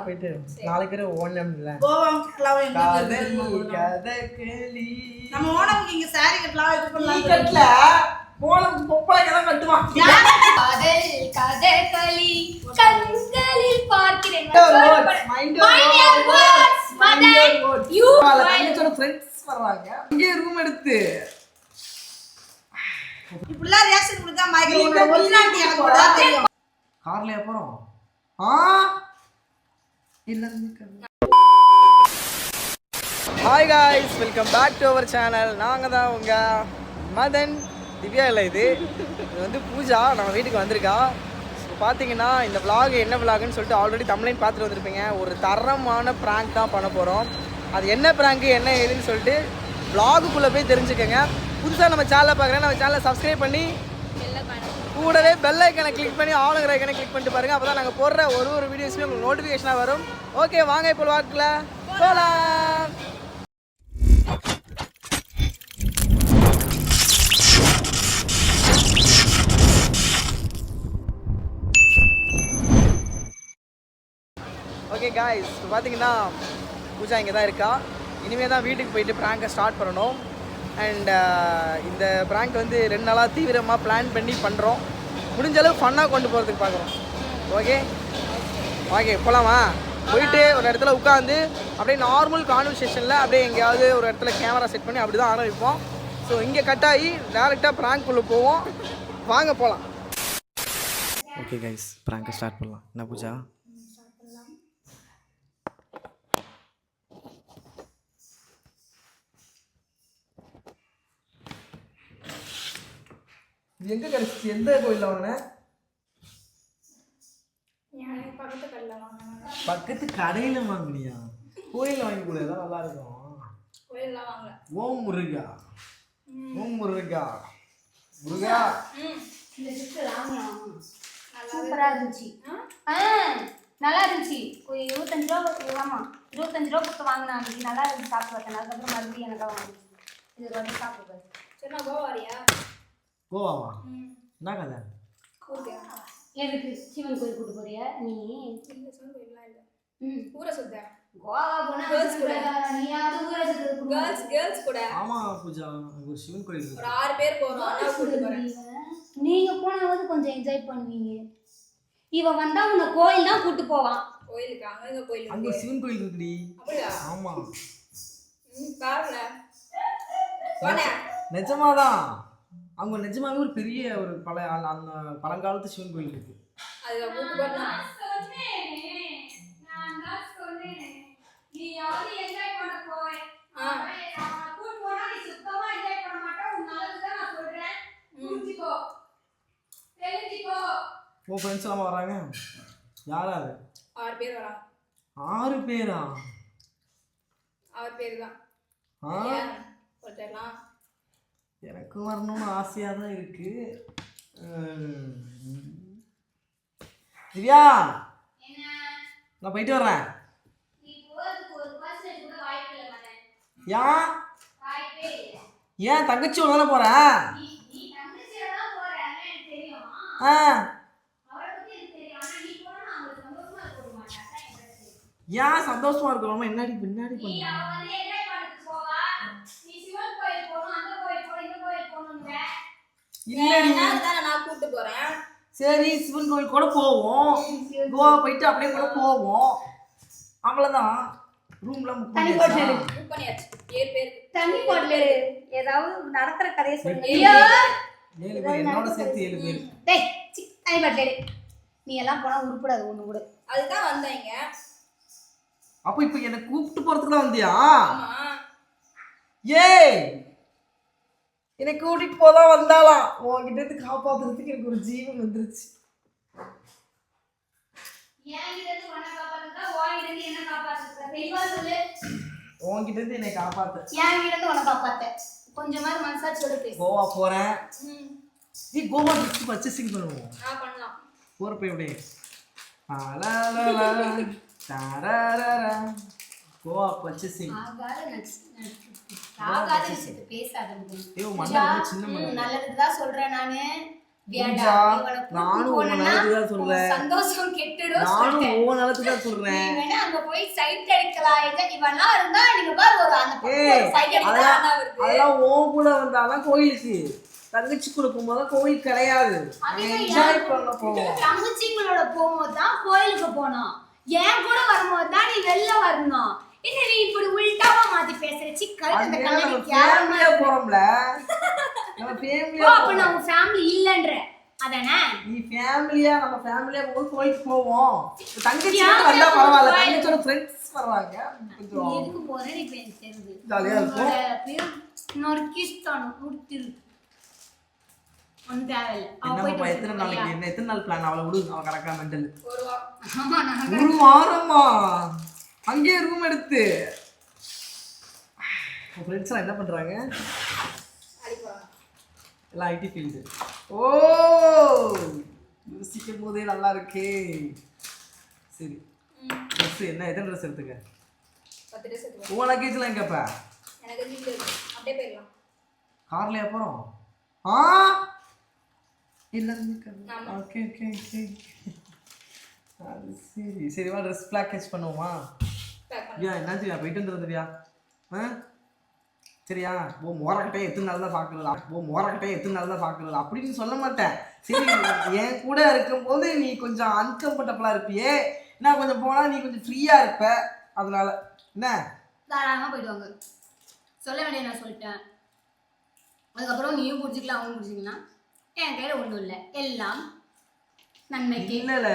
போயிட்டு நாளைக்கு ஓணம் இல்ல கோவம் கட்டலாம் எங்க கதகளி நம்ம ஓணம்க்கு இங்க saree கட்டலாம் இது பண்ணலாம் கட்டல ஓணம் பொப்பளைக்கு தான் கட்டுவான் காதல் கதகளி கண்களில் பார்க்கிறேன் மைண்ட் யூ தங்கச்சோட ஃப்ரெண்ட்ஸ் வர்றாங்க இங்கே ரூம் எடுத்து இப்படிலாம் ரியாக்ஷன் கொடுத்தா மைக்கேல் ஒரிஜினாலிட்டி எனக்கு கூட தெரியும் கார்லயா போறோம் hi guys welcome back to our channel. நாங்கள் தான் உங்கள் மதன் திவ்யா. இல்லை இது வந்து பூஜா நம்ம வீட்டுக்கு வந்திருக்கா. ஸோ பார்த்தீங்கன்னா இந்த vlog என்ன vlogன்னு சொல்லிட்டு ஆல்ரெடி தமிழையும் பார்த்துட்டு வந்திருப்பீங்க. ஒரு தரமான ப்ராங்க் தான் பண்ண போகிறோம். அது என்ன ப்ராங்க்கு என்ன ஏதுன்னு சொல்லிட்டு vlogக்குள்ளே போய் தெரிஞ்சுக்கோங்க. புதுசாக நம்ம சேனலை பார்க்குறேன், நம்ம சேனலை சப்ஸ்கிரைப் பண்ணி கூடவே பெல் ஐக்கனை கிளிக் பண்ணி ஆளுங்கிற ஐக்கனை கிளிக் பண்ணிட்டு பாருங்கள். அப்போ தான் நாங்கள் போடுற ஒரு வீடியோஸுமே உங்களுக்கு நோட்டிஃபிகேஷனாக வரும். ஓகே வாங்க இப்போ வாக்கில் போகலாம். ஓகே காய்ஸ், இப்போ பார்த்தீங்கன்னா பூஜா இங்கே தான் இருக்கா. இனிமேல் தான் வீட்டுக்கு போயிட்டு ப்ராங்கை ஸ்டார்ட் பண்ணணும். அண்ட் இந்த ப்ராங்க் வந்து 2 நாளாக தீவிரமாக பிளான் பண்ணி பண்ணுறோம். முடிஞ்ச அளவு ஃபன்னாக கொண்டு போகிறதுக்கு பார்க்குறோம். ஓகே ஓகே போகலாமா? போயிட்டு ஒரு இடத்துல உட்காந்து அப்படியே நார்மல் கான்வர்சேஷனில் அப்படியே எங்கேயாவது ஒரு இடத்துல கேமரா செட் பண்ணி அப்படி தான் ஆரம்பிப்போம். ஸோ இங்கே கட் ஆகி டேரெக்டாக ப்ராங்க்குள்ளே போவோம். வாங்க போகலாம். ஓகே கைஸ், ப்ராங்கை ஸ்டார்ட் பண்ணலாம். என்ன பூஜா? இது எங்கே கிடச்சிச்சு? எந்த கோயிலில் வாங்கின? பக்கத்து கடையில் வாங்கினியா? கோயிலில் வாங்கி கூட எல்லாம் நல்லா இருக்கும். ஓம் முருகா, ஓம் முருகா, முருகா. சூப்பரா இருந்துச்சு. நல்லா இருந்துச்சு. 25 ரூபா. ஆமா 25 ரூபா கொடுத்து வாங்கினா அன்னைக்கு நல்லா இருந்துச்சு. சாப்பிட்டு பார்த்தேன். அதுக்கப்புறம் மறுபடியும் எனக்கு வாங்கி இது வந்து சாப்பிட்டு சொன்னா கோவாரியா? கோவாவா? என்ன கதை? எதுக்கு சிவன் கோயில் கூட்டு போறியா நீ? ஊரை சுத்த கோவா போனா கேர்ள்ஸ் கூட நீயாவது ஊரை சுத்த கேர்ள்ஸ் கூட. ஆமா பூஜா, ஒரு சிவன் கோயில் இருக்கு. ஒரு 6 பேர் போறோம். அண்ணா கூட்டி போறேன். நீங்க போனாவது கொஞ்சம் என்ஜாய் பண்ணுவீங்க. இவ வந்தா உன்னை கோயில் தான் கூட்டி போவான். கோயிலுக்கு அங்க கோயில். அங்க சிவன் கோயில் இருக்குடி. அப்படியா? ஆமா. பாருங்க. வாடா. நிஜமாதான். அவங்க நிஜமாவே ஒரு பெரிய ஒரு அந்த பழங்காலத்து சிவன் கோயில் இருக்கு. அது கூட்டி போறேன். உன் ஃப்ரெண்ட்ஸ் எல்லாம் வராங்க. யாரா அது? 6 பேர் வராங்க. 6 பேரா? 6 பேர் தான். போட்டலாம். எனக்கு வரணும்னு ஆசையாக தான் இருக்கு. திவ்யா, நான் போயிட்டு வர்றேன். ஏன் தங்கச்சி தானே போறேன்? ஏன் சந்தோஷமா இருக்கிறோமா? பின்னாடி பண்ண இல்லடி, நான் கூட்டி போறேன். சரி சிவன் கோயில் கூட போவோம். கோவா போயிட்டு அப்படியே கூட போவோம். அவ்வளவுதான். ரூம்ல புக் பண்ணியாச்சு. 7 பேர். தண்ணி பாட்டில் ஏதாவது நடக்கிற கதையை சொல்லுங்க. 7 பேர் என்னோட சேர்த்து 7 பேர். டேய் தண்ணி பாட்டில் நீ எல்லாம் போனா உருப்படாது ஒண்ணு கூட. அதுதான் வந்தாங்க. அப்ப இப்ப என்ன கூப்பிட்டு போறதுக்கு தான் வந்தியா? ஆமா. ஏய், என்னை கூட்டிட்டு போதான் வந்தாலாம். உன்கிட்ட இருந்து காப்பாத்துறதுக்கு எனக்கு ஒரு ஜீவன் வந்துருச்சு. உன்கிட்ட இருந்து என்னை காப்பாத்து. கொஞ்சமாவது மனசாட்சி எடுத்து கோவா போறேன். நீ கோவா பர்ச்சேசிங் பண்ணுவோம். பண்ணலாம். போறப்ப எப்படி? கோவா பர்ச்சேசிங். பேசாத நல்லதுதான் சொல்றேன் நானு. வியாடா நானும் உன் நலத்துக்கு தான் சொல்றேன். சந்தோஷம் கெட்டுடும். நானும் உன் நலத்துக்கு தான் சொல்றேன். நீ வேணா அங்க போய் சைட் அடிக்கலாம். இவெல்லாம் இருந்தா நீங்க பாரு ஒரு அந்த சைட் அடிக்கலாம் வருது. அதெல்லாம் உன் கூட வந்தாதான் கோயிலுக்கு. தங்கச்சி கூட போகும்போது கோயில் கிடையாது. என்ஜாய் பண்ண போவோம். தங்கச்சிங்களோட போகும்போது தான் கோயிலுக்கு போனோம். என் கூட வரும்போது தான் நீ வெளில வரணும். என்ன நீ இப்படி உல்டாவா மாத்தி பேசுற? சிக்கல் அந்த கண்ணாடி ஃபேமிலியா போறோம்ல. நம்ம ஃபேமிலியா அப்ப நம்ம ஃபேமிலி இல்லன்ற அதானே? நீ ஃபேமிலியா நம்ம ஃபேமிலியா போய் கோயிலுக்கு போவோம். தங்கச்சி வந்தா பரவாயில்ல. தங்கச்சியோட ஃப்ரெண்ட்ஸ் வர்றாங்க. கொஞ்சம் எதுக்கு போறேன்னு இப்ப எனக்கு தெரியுது. ஜாலியா இருக்கும். பேர் நர்கிஸ்தான் முடித்திரு. ஒன் தேவையில்ல. எத்தனை நாளைக்கு என்ன எத்தனை நாள் பிளான்? அவளை விடு, அவ கரெக்டா மெண்டல். ஒரு ஒரு வாரமா அங்கேயே ரூம் எடுத்து ஃப்ரெண்ட்ஸ் என்ன பண்றாங்க? எல்லாம் ஐடி ஃபீல்டு. ஓ யோசிக்கும் போதே நல்லா இருக்கே. சரி ட்ரெஸ் என்ன எத்தனை ட்ரெஸ் எடுத்துக்க? 10 ட்ரெஸ் எடுத்துக்க. உன் லக்கேஜ்லாம் எங்கப்பா? எனக்கு வீட்ல இருக்கு. அப்படியே போயிடலாம். கார்லயா போறோம்? எல்லாரும் ஓகே ஓகே ஓகே. அது சரி சரி வா ட்ரெஸ் பேக்கேஜ் பண்ணுவோமா? என்னாச்சு போயிட்டு வந்துடுறியா? சரியா? மோரக்கட்டையை எத்தனை நாள் தான் பார்க்கறது அப்படின்னு சொல்ல மாட்டேன். சரி என் கூட இருக்கும்போது நீ கொஞ்சம் அன்கம்ஃபர்டபுளாக இருப்பியே, நான் கொஞ்சம் போனால் நீ கொஞ்சம் ஃப்ரீயாக இருப்ப, அதனால என்ன தாராளமாக போயிட்டு வாங்க. சொல்ல வேண்டிய நான் சொல்லிட்டேன். அதுக்கப்புறம் நீயும் பிடிச்சிக்கலாம், அவனும் பிடிச்சிக்கலாம். என் கையில் ஒன்றும் இல்லை, எல்லாம் நன்மைக்கு. இல்ல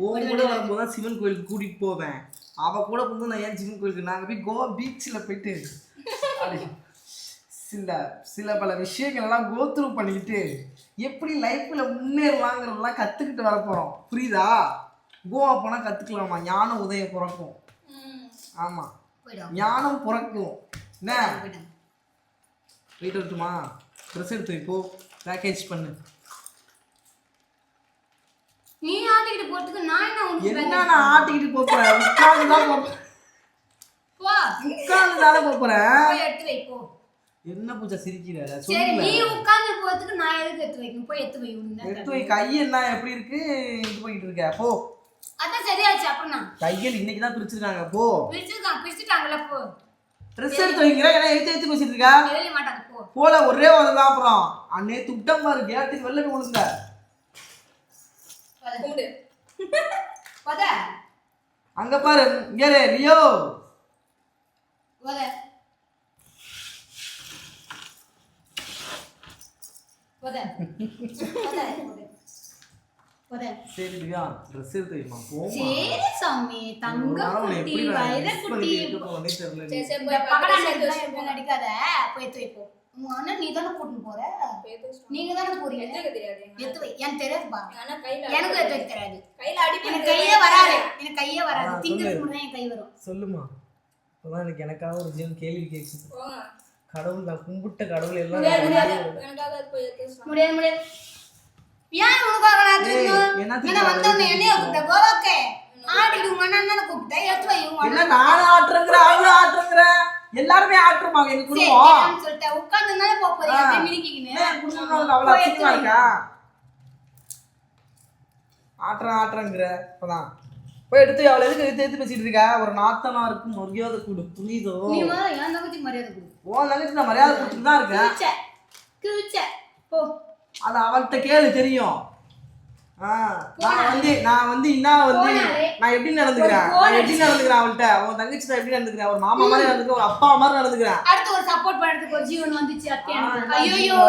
உன் கூட வரும்போது தான் சிவன் கோயிலுக்கு கூட்டிட்டு போவேன். அவ கூட போகும்போது நான் ஏன் சிவன் கோயிலுக்கு? நாங்க போய் கோவா பீச்சில் போயிட்டு சில பல விஷயங்கள் எல்லாம் கோத்ரூ பண்ணிக்கிட்டு எப்படி லைஃப்ல முன்னேறலாங்கிறதெல்லாம் கத்துக்கிட்டு வர போறோம். புரியுதா? கோவா போனா கத்துக்கலாமா? ஞானம் உதயம் பிறக்கும். ஆமா ஞானம் பிறக்கும். என்ன போயிட்டு வரட்டுமா? ட்ரெஸ் எடுத்து இப்போ பேக்கேஜ் பண்ணு. நீ ஆட்டிக்கிட்டு போறதுக்கு நான் என்ன நான் ஆட்டிக்கிட்டு போறேன்? உட்கார்ந்து தான் போறேன். வா உட்கார்ந்து தான போறேன். போய் எடுத்து வை போ. என்ன பூஜா சிரிக்கிற? சரி நீ உட்கார்ந்து போறதுக்கு நான் எதுக்கு எடுத்து வைக்கணும்? போய் எடுத்து வை. எடுத்து வை. கை என்ன எப்படி இருக்கு? இது பண்ணிட்டு இருக்க போ. அதான் சரியாச்சு. அப்புறம் கையில் இன்னைக்கு தான் பிரிச்சிருக்காங்க. போ பிரிச்சுட்டாங்கல போ. ட்ரெஸ் எடுத்து வைங்கற. என்ன எடுத்து பேசிட்டு இருக்கா? எழுதி மாட்டாங்க போ. போல ஒரே வரதான். அப்புறம் அண்ணே துட்டம் பாரு கேட்டுக்கு வெளில விழுங்க. கூடு போத அங்க பாரு இங்க லியோ போத போத போத. சரி திவ்யா ட்ரெஸ் எடுத்து வைமா. போமா. சரி சாமி தங்க குட்டி வைர குட்டி சரி சரி போய் பக்கத்துல எப்படி நடிக்காத. போய் எடுத்து வை போ. உங்க அண்ணன் நீ தான கூட்டிட்டு போற? நீங்க தான போறீங்க. எனக்கு தெரியாது. எடுத்து வை. எனக்கு தெரியாது பா. ஆனா கையில எனக்கு எடுத்து வைக்க தெரியாது. கையில அடிப்பு எனக்கு கையே வராது. எனக்கு கையே வராது. திங்கிறதுக்கு முன்னாடி என் கை வரும். சொல்லுமா. அப்பதான் எனக்காக ஒரு ஜீவன் கேள்வி கேக்குது. போங்க. கடவுள் நான் கும்பிட்ட கடவுள் எல்லாம் எனக்காக அது போய் எடுத்து முடியாது முடியாது. ஏன் உனக்காக நான் திரும்பணும்? என்ன வந்தோன்னு என்னைய கூப்பிட்ட கோவாக்கே ஆடிட்டு உங்க அண்ணன் தானே கூப்பிட்ட. எடுத்து வை. என்ன நானும் ஆட்டுறேங்கிற அவளும் ஆட்டுறேங்கிற எல்லாருமே ஆட்டுறமாங்க. எங்க குடும்பம் சொல்லிட்டேன். உட்கார்ந்துனாலே போக போறீங்க. அப்படியே மினிக்கிக்கின்னு குடும்பம் அவ்வளவு அசிங்கமா இருக்கா? ஆட்டுறேங்கிற இப்பதான் போய் எடுத்து அவளை எதுக்கு எடுத்து பேசிட்டு இருக்கா? ஒரு நாத்தனா இருக்கும் மரியாதை கொடு. புரியுதோ? நீ முதல்ல என் தங்கச்சிக்கு மரியாதை கொடு. உன் தங்கச்சி நான் மரியாதை கொடுத்துட்டு தான் இருக்கேன். கிழிச்ச போ. அது அவள்கிட்ட கேளு தெரியும். நான் வந்து நான் எப்படி நடந்துக்கிறேன் அவள்கிட்ட. உன் தங்கச்சி எப்படி நடந்துக்கிறேன்? ஒரு மாமா மாதிரி நடந்துக்கிறேன், ஒரு அப்பா மாதிரி நடந்துக்கிறேன். அடுத்து ஒரு சப்போர்ட் பண்றதுக்கு ஒரு ஜீவன் வந்துச்சு. ஐயோ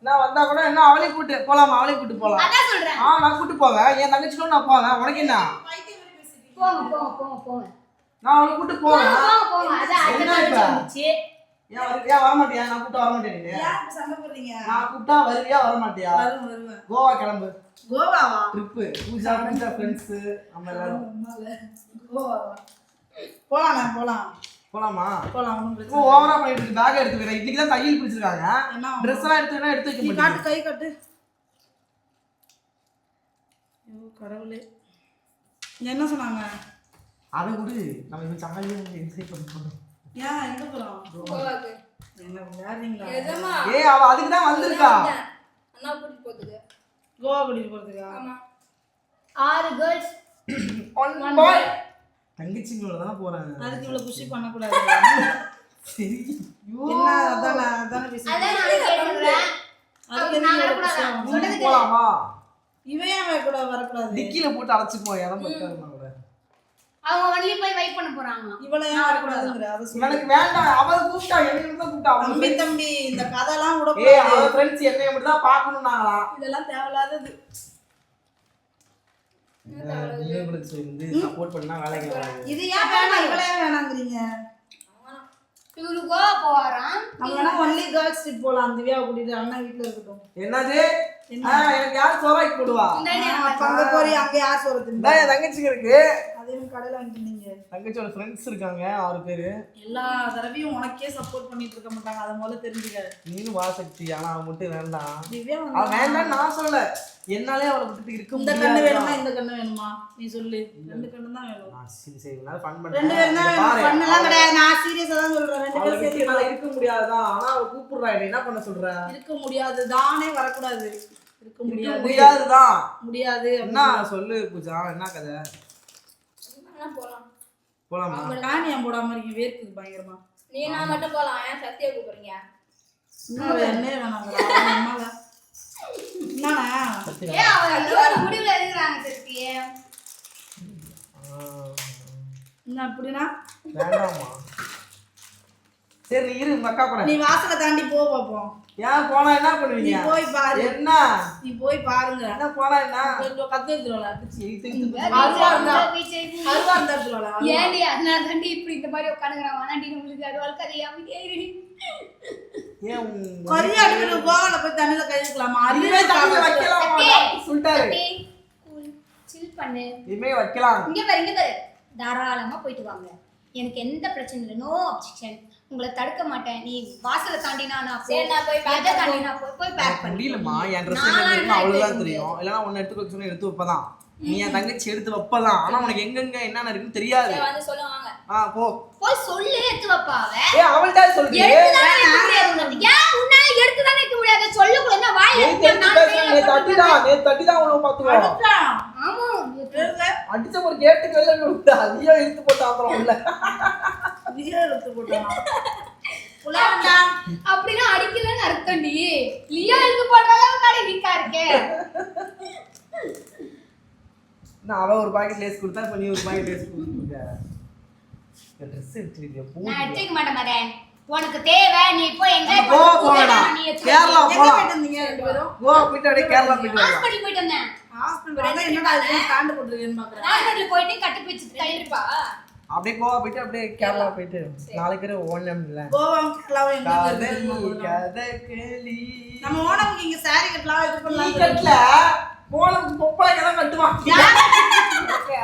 நான் வந்தா கூட என்ன அவளையும் கூட்டு போலாமா? அவளையும் கூட்டு போலாம். அதான் சொல்றேன். நான் கூட்டு போவேன். என் தங்கச்சி கூட நான் போவேன். உனக்கு என்ன? போங்க நான் அவளை கூட்டு போவேன். அதான் அடுத்த வந்துச்சு. ஏன் வர மாட்டியா? நான் கூப்பிட்டா வர மாட்டேன். நீ யாருக்கு சண்டை போடுறீங்க? நான் கூப்பிட்டா வருவியா வர மாட்டியா? வருவேன். கோவா கிளம்பு. கோவாவா? ட்ரிப் பூஜா ஃப்ரெண்ட்ஸ் நம்ம எல்லாரும் கோவாவா? போலாமா? போலாம். ஓவரா பண்ணிட்டு இருக்கு. பேக் எடுத்து வைக்கிறேன். இன்னைக்கு தான் தையல் பிடிச்சிருக்காங்க. Dress எல்லாம் எடுத்து வைக்க முடியும். காட்டு கை காட்டு. ஐயோ கடவுளே. என்ன சொன்னாங்க? அதை விடு. நம்ம இந்த ஜாலியா என்ஜாய் பண்ணணும். ஏன் எங்க போறோம்? கோவாக்கு. என்ன விளையாடுறீங்களா? நிஜமா? அவ அதுக்கு தான் வந்திருக்கா. அண்ணா கூட்டிட்டு போறதுக்கு. கோவா கூட்டிட்டு போறதுக்கா? ஆமா. 6 கேர்ள்ஸ் ஒன் பாய். தங்கச்சிங்களோட தான் போறாங்க. அதுக்கு இவ்வளவு புஷி பண்ண கூடாது. சரி. என்ன அதானே பேசுறேன். அதான் நான் கேக்குறேன். அதுக்கு நான் என்ன வரக்கூடாதா? புஷி சொல்றது கேளு. போலாமா? இவன் ஏன் கூட வரக்கூடாது? டிக்கில போட்டு அடைச்சுப்போம் இடம் பத்தாதுமா கூட. அவங்க ஒன்லி போய் வெயிட் பண்ண போறாங்க. இவள ஏன் வரக்கூடாதுங்கற அத சொல்லு. எனக்கு வேண்டாம். அவ கூப்பிட்டா என்னைய மட்டும் தான் கூப்பிட்டா. தம்பி இந்த கதைலாம் விட ஏய் கூடாது. அவ ஃப்ரெண்ட்ஸ் என்னைய மட்டும் தான் பார்க்கணும்னாங்களா? இதெல்லாம் தேவையில்லாதது. நீங்க கூட வந்து சப்போர்ட் பண்ணா வேலைக்கு வராது. இது ஏன் வேணாம் இவள ஏன் வேணாங்கறீங்க? இவரு கோவா போறான். நம்ம வேணா ஒன்லி கேர்ள்ஸ் ட்ரிப் போலாம். திவ்யாவை கூட்டிட்டு அண்ணா வீட்ல இருக்கட்டும். என்னது? எனக்கு யார் சோறாக்கி போடுவா? அங்க போறி அங்க யார் சொல்றது? நான் என் தங்கச்சிக்கு இருக்கு. அதையும் கடையில வாங்கிட்டீங்க. தங்கச்சியோட ஃப்ரெண்ட்ஸ் இருக்காங்க 6 பேரு. எல்லா தடவையும் உனக்கே சப்போர்ட் பண்ணிட்டு இருக்க மாட்டாங்க. அத முதல்ல தெரிஞ்சுக்க. நீனும் வாசக்தி ஆனா அவ மட்டும் வேண்டாம். திவ்யா அவ வேண்டாம் நான் சொல்லல. என்னாலே அவளை விட்டுட்டு இருக்க இந்த முடியாது. கண்ணு வேணுமா இந்த கண்ணு வேணுமா? நீ சொல்லு. 2 கண்ணு தான் வேணும். சரி நான் ஃபன் 2 பண்றேன். பேரும் தான் வேணும். பண்ணலாம் கிடையாது. நான் சீரியஸா தான் சொல்றேன். 2 அவளை பேரும் விட்டு சேர்ந்து என்னால இருக்க முடியாதுதான். ஆனா அவ கூப்பிடுறா என்ன பண்ண சொல்ற? இருக்க முடியாது. தானே வரக்கூடாது. இருக்க முடியாது. முடியாதுதான். முடியாது. என்ன சொல்லு பூஜா என்ன கதை? அண்ணா போலாம். போலாமா? காணியம் போடாம இருக்கீங்க. வேர்க்குது பயங்கரமா. நீ நான் மட்டும் போலாம். ஏன் சத்தியா கூப்பிடுறீங்க? இன்னும் என்ன வேணாங்களா? அம்மாவா? என்னண்ணா? ஏ அவ இன்னொரு முடிவுல இருக்கிறாங்க சத்தியே. என்ன அப்படின்னா? வேண்டாமா? சரி நீ இரு உங்க அக்கா கூட. நீ வாசலை தாண்டி போ பாப்போம். ஏன் போனா என்ன நீ பண்ணுவீங்க? போய் பாரு. என்ன? நீ போய் பாருங்க. என்ன போனா என்ன? கொஞ்சம் கத்து எடுத்துருவாளா? அருவா அருவா இருந்தா எடுத்துருவாளா? ஏண்டி அதனால தாண்டி இப்படி இந்த மாதிரி உட்காந்துக்கிறான். ஆனாண்டி உங்களுக்கு அருவாளுக்கு அதை அமைதியா இரு. ஏன் கொரிய அடிக்கிற கோவால போய் தண்ணியில கை வைக்கலாமா? இதுவே தண்ணியில வைக்கலாம் சொல்லிட்டாரு. சில் பண்ணு. இதுமே வைக்கலாம். இங்க பாரு தாராளமா போயிட்டு வாங்க. எனக்கு எந்த பிரச்சனை இல்லை. No objection. உங்களை தடுக்க மாட்டேன். நீ வாசலை தாண்டினா நான் சரி, நான் போய் pack எதை தாண்டி நான் போய் பேக் பண்ணி முடியலமா என் ட்ரெஸ் என்ன அவ்வளவுதான் தெரியும். இல்லைன்னா உன்னை எடுத்து வைக்க சொன்னா எடுத்து வைப்பதான். நீ என் தங்கச்சி எடுத்து வைப்பதான். ஆனா உனக்கு எங்கெங்க என்னென்ன இருக்குன்னு தெரியாது. சரி, வந்து சொல்லுவாங்க. போ போய் சொல்லு எடுத்து வைப்பாவ. அவள்கிட்ட சொல்றீங்க. எடுத்துதானே வைக்க முடியாது உனக்கு. ஏன் உன்னால எடுத்துதானே வைக்க முடியாது? சொல்லுக்குள்ள என்ன வாயில தட்டிதான் உனக்கு பாத்துக்கோ. ஆமா அடிச்ச ஒரு கேட்டுக்கு வெளில விட்டா அதையோ இழுத்து போட்டு அப்புறம் உள்ள நீயே எடுத்து போட்டானா? அப்படின்னா அடிக்கலன்னு அர்த்தம். நீ லியோ எடுத்து போடுற அளவுக்கு அடி வீக்கா இருக்கே. நான் அவ ஒரு பாக்கெட் லேஸ் கொடுத்தா இப்ப நீ ஒரு பாக்கெட் லேஸ் கொடுத்துருக்க. ட்ரெஸ் எடுத்துக்கிறியா? நான் எடுத்துக்க மாட்டேன் மதன். உனக்கு தேவை நீ போய் என்ஜாய் கோவா பண்ணு. போகலாம். நீ கேரளா எங்க போலாம். போயிட்டு வந்தீங்க 2 பேரும்? கோவா போயிட்டு அப்படியே கேரளா போயிட்டு வரலாம். ஹாஸ்பிடல் போயிட்டு வந்தேன். ஹாஸ்பிடல் வந்து என்னடா இது ஸ்டாண்ட் போட்டுருக்கேன்னு பாக்குறேன். ஹாஸ்பிடல் போயிட்டு கட்டு பிடிச்சிட்டு கண்டிப்பா. அப்படியே கோவா போயிட்டு அப்படியே கேரளா போயிட்டு நாளைக்கு ஓணம் இல்ல கோவாவும் கேரளாவும் எங்க காதல் இருக்கு? கதகளி. நம்ம ஓணம்க்கு இங்க saree கட்டலாம் இது நீ பண்ணலாம். கட்டல ஓணம் பொப்பளைக்கு தான் கட்டுவான்.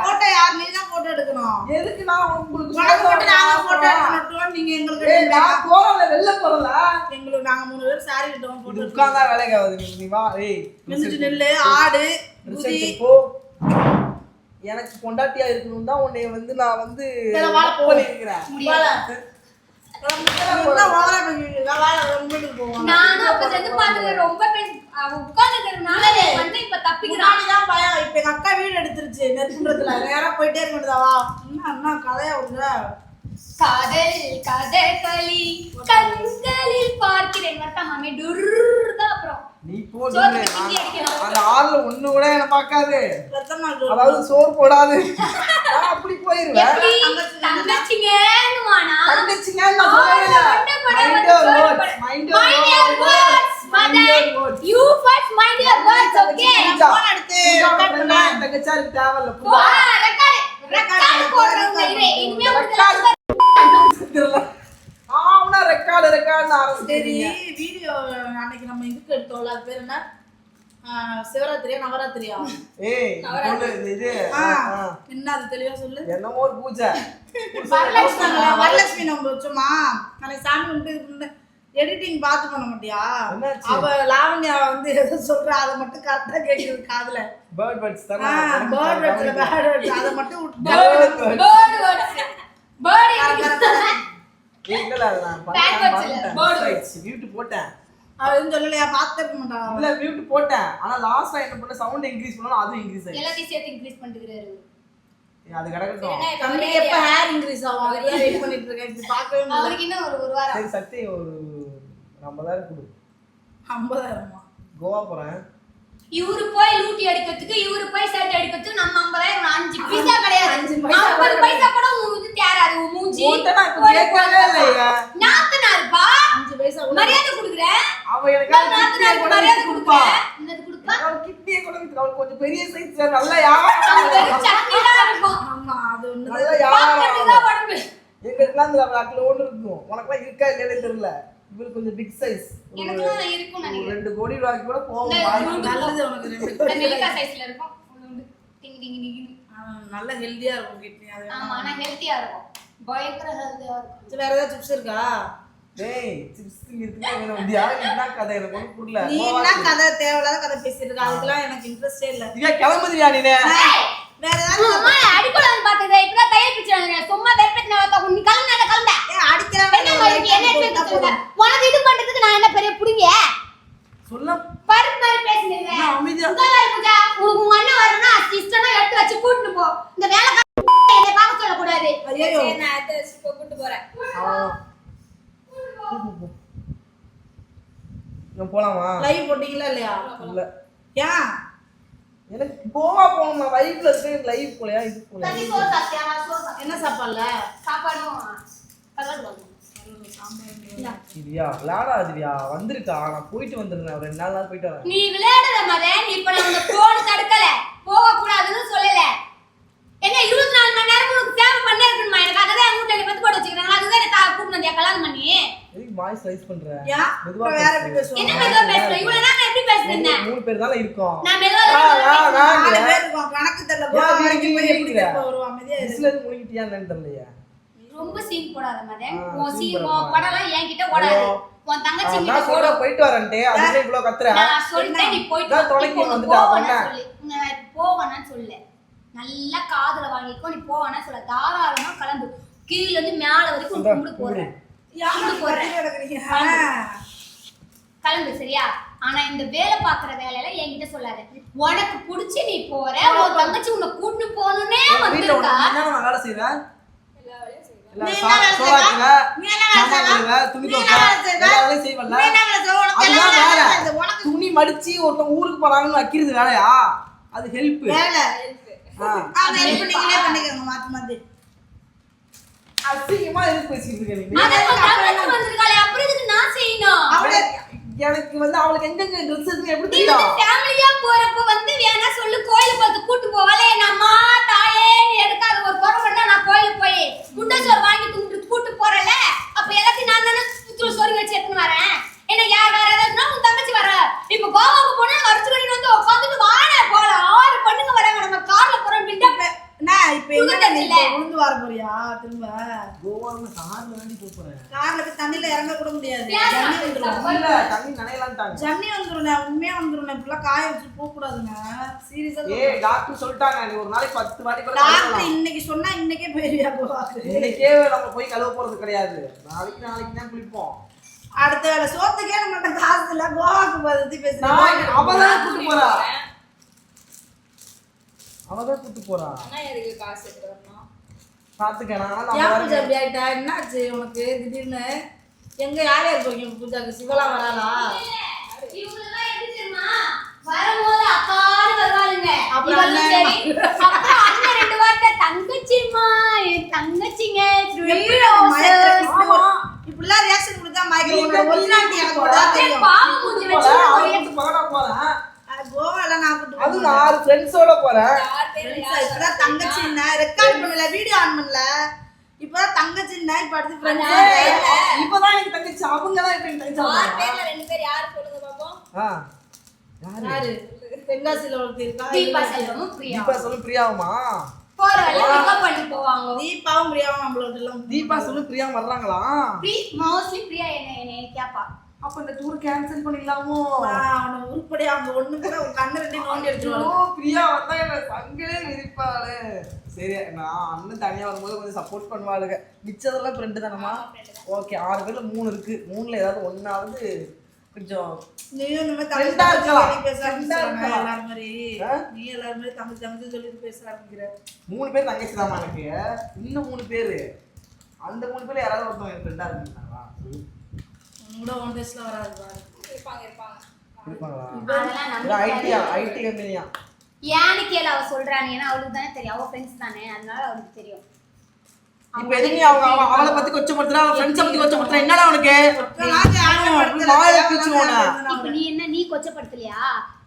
போட்டோ யார்? நீ தான் போட்டோ எடுக்கணும். எதுக்கு நான் உங்களுக்கு உனக்கு மட்டும் நாங்க போட்டோ எடுக்கணும். நீங்க எங்களுக்கு ஏய் நான் போறல வெல்ல போறல. எங்களுக்கு நாங்க 3 பேர் saree கட்டுவோம் இது போட்டோ. உட்கார்ந்தா வேலைக்கு ஆகுது. நீ வா. ஏய் நின்னுட்டு நெல்லு ஆடு குதி போ. எனக்கு பொண்டாட்டியா இருக்கணும் தான் உன்னை வந்து நான் வந்து வாழ பண்ணிருக்கிறேன். நானும் அப்ப செஞ்சு பாத்துக்க ரொம்ப அவ உட்கார்ந்துக்கிறதுனால வந்து இப்ப தப்பிக்கிறான். பயம். இப்ப எங்க அக்கா வீடு எடுத்துருச்சு நெருப்புன்றதுல நேரா போயிட்டே இருக்கணுதாவா? என்ன கதையா வருது? காதல் கதகளி கண்களில் பார்க்கிறேன் வரட்டாமே டுர்தான். அப்புறம் நீ போடுங்க. அந்த ஆள்ல ஒண்ணு கூட என்ன பார்க்காது. அதாவது சோறு போடாது. நான் அப்படி போயிருவேன். தங்கச்சிங்கன்னு வானா தங்கச்சிங்க நான் சொல்லவே mind your words. Mind your words. you first mind your words. okay phone எடுத்து ரெக்கார்ட் பண்ணா தங்கச்சாரி தேவல்ல. ரெக்கார்ட் போடுறவங்க இரு. இனிமே ரெக்கார்ட் ஆவனா ரெக்கார்ட் ஆரம்பிச்சீங்க. வீடியோ அன்னைக்கு நம்ம இதுக்கு எடுத்தோம்ல அது பேர் என்ன? சிவராத்திரியா நவராத்திரியா? ஏய் சொல்லு இது என்ன அது தெளிவா சொல்லு. என்னமோ ஒரு பூஜை. வரலட்சுமி நம்ம வச்சோமா அன்னைக்கு சாமி கும்பிட்டு எடிட்டிங் பார்த்து பண்ண மாட்டியா? அவ லாவண்யா வந்து எதை சொல்றா அதை மட்டும் கரெக்டா கேக்குது காதுல. பேர்ட் பட்ஸ் தானே. பேர்ட் பட்ஸ்ல பேர்ட் பட்ஸ் அதை மட்டும் bird இல்ல நான் பார்த்தேன். மியூட் போட்டேன். அவன் சொல்லலையா பார்த்துருக்க மாட்டான் இல்ல மியூட் போட்டேன் ஆனா லாஸ்டா என்ன பண்ண சவுண்ட் இன்க்ரீஸ் பண்ணாலும் அதுவும் இன்க்ரீஸ் ஆயிடுச்சு எல்லாத்தையும் சேர்த்து இன்க்ரீஸ் பண்ணிட்டுக்கிறாரு. அது கிடக்கட்டும் தம்பி எப்ப ஹேர் இன்க்ரீஸ் ஆகும் அதுதான் வெயிட் பண்ணிட்டு இருக்கேன் இப்படி பார்க்கவே முடியல அவருக்கு இன்னும் ஒரு வாரம். சரி சத்தி ஒரு 50,000 கொடு 50,000 கோவா போறேன் இவரு போய் லூட்டி அடிக்கிறதுக்கு இவரு போய் சட்டை அடிக்கிறதுக்கு நம்ம 50,000 5 பைசா கிடையாது. 5 பைசா 50 பைசா கூட உங்களுக்கு தேராது. உன் மூஞ்சி ஓட்டனா இப்ப கேட்கவே இல்லையா நாத்தனாருப்பா 5 பைசா கூட மரியாதை கொடுக்குறேன். அவ எனக்கு நாத்தனாருக்கு மரியாதை கொடுப்பா. என்னது கொடுப்பா? அவ கிட்னியே கூட அவளுக்கு கொஞ்சம் பெரிய சைஸ் நல்ல யாரும் வெறும் சட்னிதான் இருக்கும். ஆமா அது ஒண்ணு நல்ல பாக்கிறதுக்கு தான் உடம்பு. எங்களுக்குலாம் அந்த அக்கில ஒன்று இருக்கும் உனக்குலாம் இருக்கா இல்லையானே தெரியல இவருக்கு கொஞ்சம் பிக் சைஸ் எனக்குலாம் இருக்கும்னு நினைக்கிறேன். 2 கோடி ரூபாய்க்கு கூட போகும் நல்லது உனக்கு ரெண்டு இந்த நெல்லிக்காய் சைஸ்ல இருக்கும். உண்டு டிங் டிங் டிங். நல்ல ஹெல்தியா இருக்கும் கிட்னி அது ஆமா ஆனா ஹெல்த்தியா இருக்கும். பயங்கர ஹெல்த்தியா இருக்கும். வேற ஏதாவது சிப்ஸ் இருக்கா டேய் சிப்ஸ் திங்கிறதுக்கு வேணும் முடியா என்ன கதை எனக்கு ஒன்றும் புரியல நீ என்ன கதை தேவையில்லாத கதை பேசிட்டு இருக்க அதுக்கெல்லாம் எனக்கு இன்ட்ரெஸ்டே இல்ல இவ கிளம்புதியா நீ வேற ஏதாவது அம்மா அடிக்கலாம்னு பார்த்ததே இப்பதான் தையல் பிடிச்சாங்க. சும்மா வெறுப்பேத்தின வார்த்தை நீ கிளம்புனா கிளம்ப. அடிக்கிறவன் என்ன மாதிரி என்ன எடுத்து சொல்ற? உனக்கு இது பண்றதுக்கு நான் என்ன பெரிய புடிங்க? சொல்ல பருப்பு மாதிரி பேசுனீங்க. நான் அமைதியா உங்க வேலை பூஜா. உங்க அண்ணன் வரணும்னா சிஸ்டனா எடுத்து வச்சு கூட்டிட்டு போ. இந்த வேலை என்னை பார்க்க சொல்லக்கூடாது. ஐயோ நான் எடுத்து வச்சு கூட்டிட்டு போறேன். நான் போலாமா லைவ் போட்டீங்களா இல்லையா இல்ல ஏன் எனக்கு கோவா போகணும் நான் லைவ்ல இருக்கேன் லைவ் போலையா இது போலையா தண்ணி சோறு சாப்பிட்டியா? நான் சோறு சாப்பிட்டேன். என்ன சாப்பாடுல சாப்பாடும் பரவாயில்ல வாங்க. திவ்யா விளையாடா திவ்யா வந்திருக்கா நான் போயிட்டு வந்துருந்தேன் ஒரு 2 நாள் போயிட்டு வரேன் நீ விளையாடுற மதன் இப்ப நான் அந்த போன் தடுக்கல போக கூடாதுன்னு சொல்லல. என்ன 24 மணி நேரம் உனக்கு சேவை பண்ணே இருக்கணுமா? எனக்கு அதான் என் வீட்டுல பத்து போட்டு வச்சுக்கிறாங்க. அதுதான் என்ன கூப்பிட்டு வந்தியா கல்யாணம் பண்ணி? எதுக்கு வாய்ஸ் ரைஸ் பண்ற ஏன் மெதுவா வேற எப்படி பேசுவோம் என்ன மெதுவா பேசுற? இவ்வளவு நேரம் நான் எப்படி பேசுறேன்? 3 பேர் தான இருக்கோம் நான் மெதுவா நாலு பேர் இருக்கோம் கணக்கு தெரியல போய் வீட்டுக்கு போய் எப்படி வீட்டுக்கு கேட்ப வருவா அமைதியா இரு. இதுல இருந்து முழுங்கிட்டியான்னு தெரியலையா ரொம்ப சீன் போடாத மதன். ஆ, உன் scene சீன் போடாத. படம்லாம் என்கிட்ட ஓடாது. ஐயோ. உன் தங்கச்சி கிட்ட நான் சொல்ல போயிட்டு வரேன்டே அதுல இவ்ளோ கத்துற நான் சொல்லிட்டேன் நீ போயிட்டு நான் தொலைக்கி இப்போ வந்துட்டா, போவேன்னா பண்ண. சொல்லு. நான் போவேன்னு சொல்லு. நல்லா காதுல வாங்கிக்கோ. நீ போவேன்னா சொல்ல. தாராளமா கலந்து கீழ இருந்து மேல வரைக்கும் உன் கும்பிடு போடுறேன். யாரு போடுறேன். கட்டி கிடக்குறீங்க கிளம்பு சரியா? ஆனா இந்த வேலை பாக்குற வேலையில என்கிட்ட சொல்லாத. உனக்கு புடிச்சு நீ போற. உன் தங்கச்சி உன்னை கூட்டு போகணும்னே வீட்ல வந்திருக்கா. என்ன நான் வேலை செய்றேன் நீ என்ன வேலை சோறாக்குல நீ என்ன வேலை சாமான் செய்வ? துணி நீ துவைக்க என்ன வேலை செய்வ? எல்லா வேலையும் செய்வல்ல நீ என்ன வேலை செய்வ? உனக்கு அதுதான் எல்லாம் வேலை. வேலை செய்வ. உனக்கு துணி மடிச்சு ஒருத்தன் ஊருக்கு போறாங்கன்னு வைக்கிறது வேலையா அது ஹெல்ப் வேலை அதை help நீங்களே பண்ணிக்கோங்க மாத்தி மாத்தி அசிங்கமா எதுக்கு பேசிட்டு இருக்க நீ அத உன் தங்கச்சி வந்திருக்காளே அப்புறம் இதுக்கு நான் செய்யணும். எனக்கு வந்து அவளுக்கு எங்கெங்க ட்ரெஸ் இருக்கு எப்படி நீ தெரியும் வந்து ஃபேமிலியா போறப்ப வந்து வேணா சொல்லு கோயிலுக்கு பார்த்து கூட்டு போவல. என் அம்மா தாயே நீ எடுக்காத ஒரு குறை பண்ணா நான் கோயிலுக்கு போய் முட்டை சோறு வாங்கி கூட்டு போறல. அப்ப எல்லாத்தையும் நான் தானே சுற்று சோறு வச்சு எடுத்துன்னு வரேன். என்ன யார் வேற ஏதாவதுனா உன் தங்கச்சி வர. இப்ப கோவாவுக்கு போனா அரிச்சு கட்டி வந்து உட்காந்துட்டு வாடா போலாம் 6 பொண்ணுங்க வராங்க. நம்ம கார்ல போறோம் பில்டப். நான் இப்ப என்ன நீ இல்ல. உளுந்து வர போறியா திரும்ப கோவால கார்ல வேண்டி போறேன் கார்ல போய் தண்ணில இறங்க கூட முடியாது ஏன் ஜன்னி வந்துரும் இல்ல தண்ணி நனையலாம்ட்டாங்க ஜன்னி வந்துரும் உண்மையா வந்துரும் இப்பெல்லாம் காய வச்சு போக கூடாதுங்க சீரியஸா ஏய் டாக்டர் சொல்லிட்டாங்க நீ ஒரு நாளைக்கு 10 வாட்டி கூட டாக்டர் கழுவலாம். இன்னைக்கு சொன்னா இன்னைக்கே போயிருவியா கோவாக்கு இன்னைக்கே நம்ம போய் கழுவ போறது கிடையாது நாளைக்கு தான் குளிப்போம் அடுத்த வேலை சோத்துக்கே நம்மகிட்ட காசு இல்ல கோவாக்கு பத்தி நான் அவதான் பேசுறேன் கூட்டு போறா அவதான் கூட்டு போறா எதுக்கு காசு எடுத்து வரணும்? பாத்துக்கணும் ஏன் பூஜா அப்படி ஆயிட்டா என்னாச்சு உனக்கு திடீர்னு எங்க யார் யார் போறீங்க பூஜாக்கு சிவலாம் வராளா இவங்கெல்லாம் எப்படி தெரியுமா? வரும்போது அக்கான்னு வருவாளுங்க. அப்புறம் இவளும் அண்ணன் சரி. அப்புறம் அண்ணன் 2 வார்த்தை தங்கச்சிம்மா என் தங்கச்சிங்க இப்படிலாம் ரியாக்ஷன் கொடுத்தா மைக்கேல் ஒரிஜினாலிட்டி எனக்கு கூட தெரியும் பாவம் மூஞ்சி வச்சு ஒரு போறேன் கோவால நான் கூட்டு அது நான் 6 ஃப்ரெண்ட்ஸோட போறேன் இப்பதான் தங்கச்சி ரெக்கார்ட் பண்ணல வீடியோ ஆன் பண்ணல இப்பதான் தங்கச்சி இப்ப அடுத்து ஃப்ரெண்ட்ஸ் இப்பதான் எனக்கு தங்கச்சி அவங்க தான் இப்ப எனக்கு தங்கச்சி பேர்ல 2 பேர் யாரு சொல்லுங்க பாப்போம். யாரு தென்காசியில ஒருத்தி இருக்கா தீபா செல்வமும் பிரியா. தீபா சொல்லு பிரியாவுமா போற வழியில பிக்கப் பண்ணி போவாங்க. தீபாவும் பிரியாவும் நம்மளோட எல்லாம் தீபா சொல்லு பிரியா வர்றாங்களா மோஸ்ட்லி பிரியா என்ன கேப்பா. அப்ப இந்த டூர் கேன்சல் பண்ணிடலாமோ அவனை உருப்படியா அவங்க ஒண்ணு கூட உன் கண்ணு 2 நோண்டி எடுத்துருவாங்க ஐயோ, பிரியா வந்தா என்ன சங்கலே விரிப்பாளு சரி நான் அண்ணன் தனியா வரும்போது கொஞ்சம் சப்போர்ட் பண்ணுவாளுங்க மிச்சதெல்லாம் ஃப்ரெண்டு தானமா ஓகே 6 பேர்ல 3 இருக்கு 3ல ஏதாவது ஒன்னாவது கொஞ்சம் நீயும் இந்த மாதிரி friend ஆ தங்கச்சி இருக்கலாம். சொல்லி பேச friend ஆ ஆரம்பிச்சிட்டாங்க இருக்கலாம். எல்லாரும் மாதிரி. ஆ? நீ எல்லாரும் மாதிரி தங்கச்சி சொல்லிட்டு பேச ஆரம்பிக்கிற. 3 பேர் தங்கச்சி தான் எனக்கு. இன்னும் 3 பேரு. அந்த 3 பேர்ல யாராவது ஒருத்தவங்க என் ஃப்ரெண்டா இருக்காங்களா? உன் கூட உன் டேஸ்ட்ல வராது பாரு. இருப்பாங்களா? அதெல்லாம் நம்பிக்கை ஐடி கம்பெனியா? ஏன்னு கேளு அவ சொல்றாங்க. ஏன்னா அவளுக்கு தானே தெரியும், அவ ஃப்ரெண்ட்ஸ் தானே, அதனால அவளுக்கு தெரியும். இப்ப எதுக்கு நீ அவளை பத்தி கொச்சப்படுத்துற, அவ ஃப்ரெண்ட்ஸை பத்தி கொச்சப்படுத்துற? என்னடா உனக்கு இப்ப நீ என்ன நீ கொச்சப்படுத்தலையா?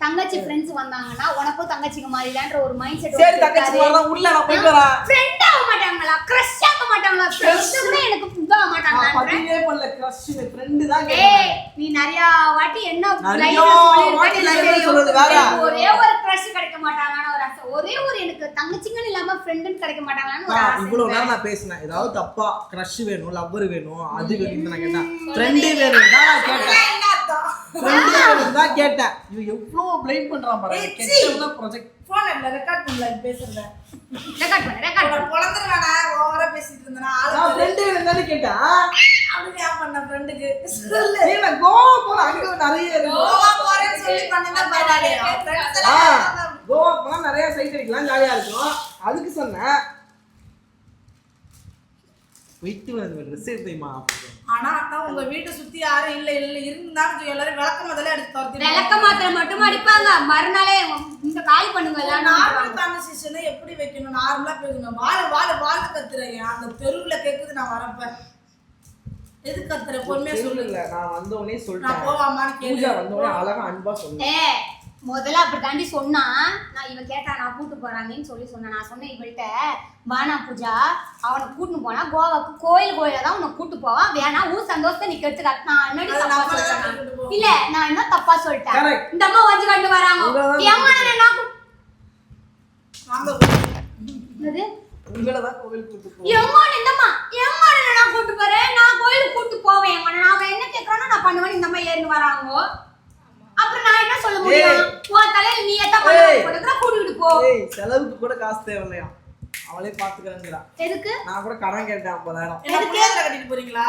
தங்கச்சி ஃப்ரெண்ட்ஸ் வந்தாங்கன்னா உனக்கும் தங்கச்சிக்கு மாறிடான்ற ஒரு மைண்ட் செட். சரி தங்கச்சி வரலாம், உள்ள நான் போயிட்டு வரேன். ஃப்ரெண்ட் ஆக மாட்டாங்களா, கிரஷ் ஆக மாட்டாங்களா? ஃப்ரெண்ட்ஸ் கூட எனக்கு ஃபுட் ஆக மாட்டாங்களா? பதிலே பண்ணல, கிரஷ் ஃப்ரெண்ட் தான். ஏய் நீ நிறைய வாட்டி என்ன நிறைய வாட்டி லைவ்ல சொல்றது வேற. ஒரே ஒரு கிரஷ் கிடைக்க மாட்டாங்களான்னு ஒரு ஆசை. ஒரே ஒரு எனக்கு தங்கச்சிங்கன்னு இல்லாம ஃப்ரெண்ட்னு கிடைக்க மாட்டாங்களான்னு ஒரு ஆசை. இவ்வளவு நேரம் நான் பேசினேன், ஏதாவது தப்பா கிரஷ் வேணும், லவ்வர் வேணும், அது வேணும் நான் கேட்டேன். ஃப்ரெண்ட் வேணும் தான் நான் கேட்டேன். ஃப்ரெண்ட் வேணும் தான் கேட்டேன். இவ எவ்வளவு ப்ளேம் பண்றான் பாரு. கெட்டவனா ப்ராஜெக்ட் போன் இல்ல ரெக்கார்ட் பண்ணல பேசுறத. ரெக்கார்ட் பண்ணு. பொளந்துறவானா ஓவரா பேசிட்டு இருந்தனா நான் ஃப்ரெண்ட் வேணும் தானே கேட்டேன். அப்படி ஏன் பண்ண ஃப்ரெண்டுக்கு சொல்லு. நீ நான் கோவா போற அங்க நிறைய இருக்கு. கோவா போறேன்னு சொல்லி பண்ணனா பரவாயில்லை. ஃப்ரெண்ட்ஸ் எல்லாம் கோவா போனா நிறைய சைட் அடிக்கலாம், ஜாலியா இருக்கும். அதுக்கு சொன்னேன். வெயிட் வந்து ட்ரெஸ் எடுத்தேமா. ஆனா உங்க வீட்டை சுத்தி யாரும் இல்ல இருந்தாலும் எல்லாரும் விளக்க முதல்ல எடுத்து தரது. விளக்க மாத்திரை மட்டும் அடிப்பாங்க, மறுநாளே இந்த காலி பண்ணுங்க எல்லாம். நார்மல் கான்வர்சேஷனை எப்படி வைக்கணும், நார்மலா பேசணும். வாழ கத்துறேன். அந்த தெருவுல கேக்குது நான் வரப்ப. எது கத்துற பொறுமையா சொல்லு. இல்ல நான் வந்த உடனே நான் சொல்லிட்டேன். போவாமான்னு கேளு. பூஜா வந்த உடனே அழகா அன்பா சொன்னேன். முதல்ல அப்படி தாண்டி சொன்னா, நான் இவன் கேட்டா நான் கூட்டு போறாங்கன்னு சொன்னேன். நான் சொன்னேன் இவள்கிட்ட, வானா பூஜா அவனை கூட்டின்னு போனா கோவாக்கு கோயில தான் உன்னை கூட்டு போவான், வேணா உன் சந்தோஷத்தை நீ கெடுத்துக்க. நான் என்னடி தப்பா சொல்லிட்டேன்? இல்ல நான் என்ன தப்பா சொல்லிட்டேன்? இந்த அம்மா வந்து கண்டு வராங்க. உங்களதான் கோவில் கூட்டு போ. நான் கூட்டு போறேன், நான் கோயிலுக்கு கூட்டு போவேன். நான் என்ன கேட்கறேன்னா நான் பண்ணுவேன். இந்த அம்மா ஏறின்னு வராங்க. அப்புறம் நான் என்ன சொல்ல முடியும்? உன் தலையில நீ ஏத்த பண்ண கூட்டிட்டு போ. ஏய் செலவுக்கு கூட காசு தேவையில்லையா, அவளே பாத்துக்கறேங்கறா. எதுக்கு? நான் கூட கடன் கேட்டேன் 50,000. என்ன புளியோதரை கட்டிட்டு போறீங்களா?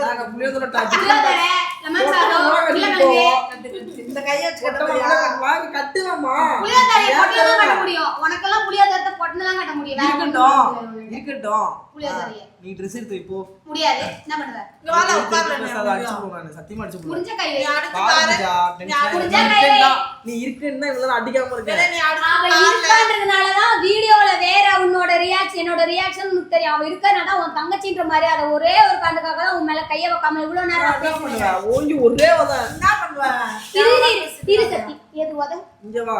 நாங்க புளியோதரை டாக்கி புளியோதரை லெமன் சாதம் உருளைக்கிழங்கு இந்த கையை வச்சு வாங்கி கட்டுவாமா. புளியோதரை பொட்டல தான் கட்ட முடியும். உனக்கெல்லாம் புளியோதரை பொட்டல தான் கட்ட முடியும். வேற ஒண்ணும் இருக்கட்டும். புளியோதரைய நீ Dress எடுத்து போ. முடியாது. என்ன பண்ணுவ? இங்க வாடா உட்கார்ல அடிச்சு போறானே, சத்தியமா அடிச்சு போறானே. முடிஞ்ச கை வை. அடுத்து பாரு. நீ இருக்குன்னா இவ்வளவு அடிக்காம இருக்க. நீ அடுத்து அவ இருக்கான்றதுனால தான் வீடியோல வேற உன்னோட ரியாக்ஷன் என்னோட ரியாக்ஷன் உனக்கு தெரியும். அவ இருக்கறனால தான் உன் தங்கச்சின்ற மாதிரி அத ஒரே ஒரு கண்டுக்காக தான் உன் மேல கைய வைக்காம இவ்வளவு நேரம் பேசுறேன். ஓங்கி ஒரே வத என்ன பண்ணுவ? இரு சத்தி எது வத? இங்க வா.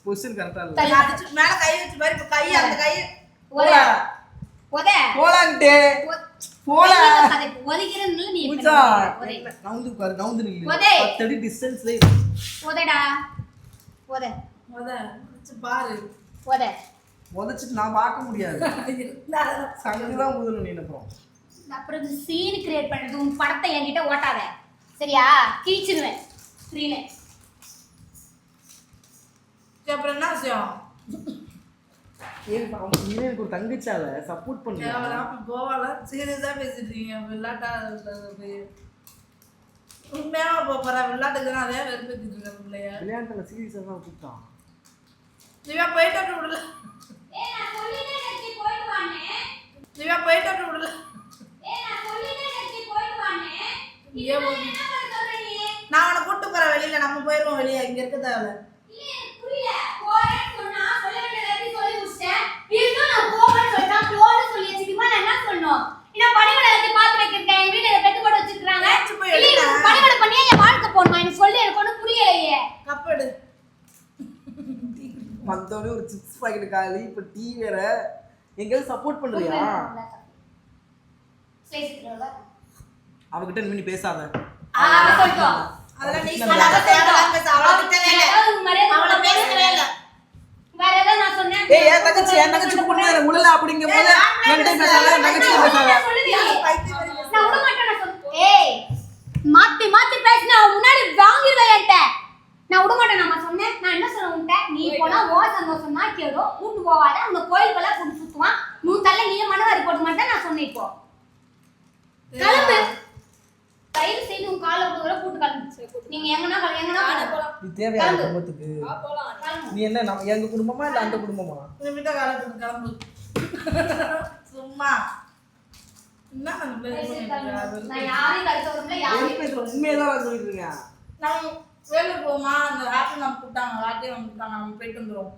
பொசிஷன் கரெக்ட்டா இல்ல. அடிச்சு மேல கை வச்சு பாரு. இப்ப கை அந்த கை வத வத போலான்டே போல ஒலிக்கிறதுல நீ பூஜா ஒதே நவுந்து பாரு, நவுந்து நில்லு. ஒதே 10 அடி டிஸ்டன்ஸ்ல ஒதடா ஒத வத வச்சு பாரு. ஒத உதச்சிட்டு நான் பார்க்க முடியாது. சங்குதான் முதல்ல நீ அப்புறம் அப்புறம் சீன் கிரியேட் பண்ணிட்டு உன் படத்தை என்கிட்ட ஓட்டாத சரியா? கிழிச்சிடுவேன் ஸ்க்ரீனை. அப்புறம் என்ன விஷயம்? எனக்கு ஒரு தங்கச்சால சப்போர்ட் பண்ணுங்க. கோவால சீரியஸா பேசிட்டு இருக்கீங்க. விளையாட்டா உண்மையாவா போறா? விளையாட்டுக்கு தான் அதே வெறுப்பேத்திட்டு இருக்க பிள்ளைய. விளையாட்டுல சீரியஸா தான் கூப்பிட்டான். நீவா போயிட்டு விடல. நான் சொல்லிட்டேன் போயிட்டு வானே. நீவா போயிட்டு விடல. நான் சொல்லிட்டேன் போயிட்டு வானே. ஏ போடி. நான் உன்னை கூட்டு போறேன் வெளியில. நம்ம போயிருவோம் வெளியே. இங்க இருக்க தேவையில்ல. இல்ல புரியல. போறேன்னு சொன்னா சொல்ல வேண்டியதை சொல்லி முடிச்சேன். இன்னும் நான் போறேன்னு சொல்றா க்ளோஸ் சொல்லி வச்சிருக்கமா? நான் என்ன சொல்லணும்? இத பணிவடை எல்லாத்தையும் பாத்து வைக்கிறேன். என் வீட்ல கட்டு போட்டு வச்சிருக்காங்க. இல்ல பணிவடை பண்ணியே என் வாழ்க்கை போணுமா? எனக்கு சொல்லி எனக்கு ஒண்ணும் புரியலையே. கப்படு வந்தோடனே ஒரு சிப்ஸ் பாக்கெட் காலி, இப்ப டீ வேற. எங்கேயாவது சப்போர்ட் பண்றியா? பேசிக்கிறோம்ல. அவகிட்ட நீ பேசாத. சொல்லிட்டோம். அதெல்லாம் நீ சொல்லாத தேவலாம் பேச. அவள கிட்டவே இல்ல. அவள பேசவே இல்ல. வேற ஏதாவது நான் சொன்னேன். ஏய் என் தங்கச்சி கூப்பிடுற முள்ள அப்படிங்கும்போது என்கிட்ட பேசாத, தங்கச்சி பேசாத. நான் விட மாட்டேன். நான் சொல்றேன். ஏய் மாத்தி பேசினா முன்னாடி வாங்கிடுவேன் என்கிட்ட. நான் விட மாட்டேன். நான் சொன்னேன். நான் என்ன சொல்ல உன்கிட்ட? நீ போனா ஓ சந்தோஷம் தான் கேளோ. கூட்டு போவாத. உங்க கோயிலுக்கெல்லாம் கூட்டு சுத்துவான். நீ தள்ள நீ மனவாரி போட மாட்டேன். நான் சொன்னேன். இப்போ கிளம்பு. தயவு செய்து உன் காலை விட்டு வர கூட்டு கிளம்பு. நீங்க எங்கனா போலாம். இது தேவையா குடும்பத்துக்கு? நீ என்ன நம்ம எங்க குடும்பமா இல்ல அந்த குடும்பமா? கிட்ட காலத்துக்கு கிளம்பு. சும்மா என்ன நான் யாரையும் கழுத்த விடல, யாரையும் உண்மையதான் சொல்லிட்டு இருக்கேன். நம்ம வேலூர் போமா அந்த ஆட்டோ நம்ம கூப்பிட்டாங்க, ஆட்டோ நம்ம கூப்பிட்டாங்க, நம்ம போயிட்டு வந்துடுவோம்.